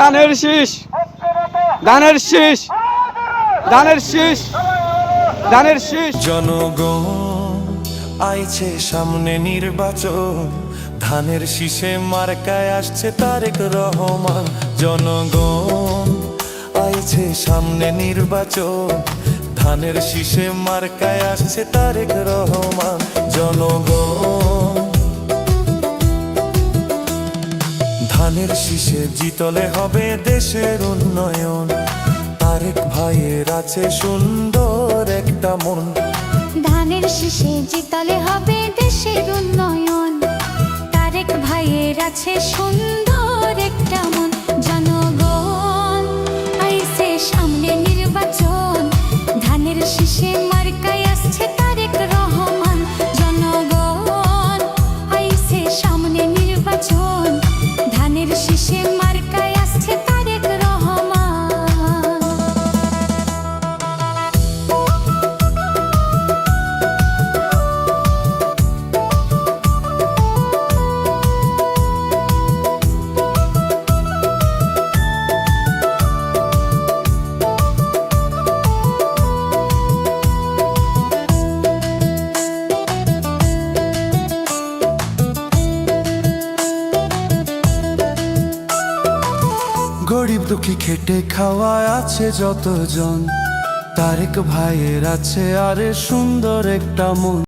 ধানের শীষ, ধানের শীষ, ধানের শীষ, ধানের শীষ। জনগণ আইছে সামনে নির্বাচন, ধানের শীষে মার্কায় আসছে তারেক রহমান। জনগণ আইছে সামনে নির্বাচন, ধানের শীষে মার্কায় আসছে তারেক রহমান। জনগণ ধানের শীষে জিতলে হবে দেশের উন্নয়ন, তারেক ভাইয়ের আছে সুন্দর একটা মন। ধানের শীষে জিতলে হবে দেশের উন্নয়ন, তারেক ভাইয়ের আছে সুন্দর একটা মন। জনগণ আইছে সামনে নির্বাচন, ধানের শীষে মার্কায় আসছে তারেক রহমান। জনগণ আইছে সামনে নির্বাচন, ধানের শীষে মার্কায় আসছে তারেক রহমান। গরিব দুঃখী খেটে খাওয়া আছে যতজন, তারেক ভাইয়ের আছে আরে সুন্দর একটা মন।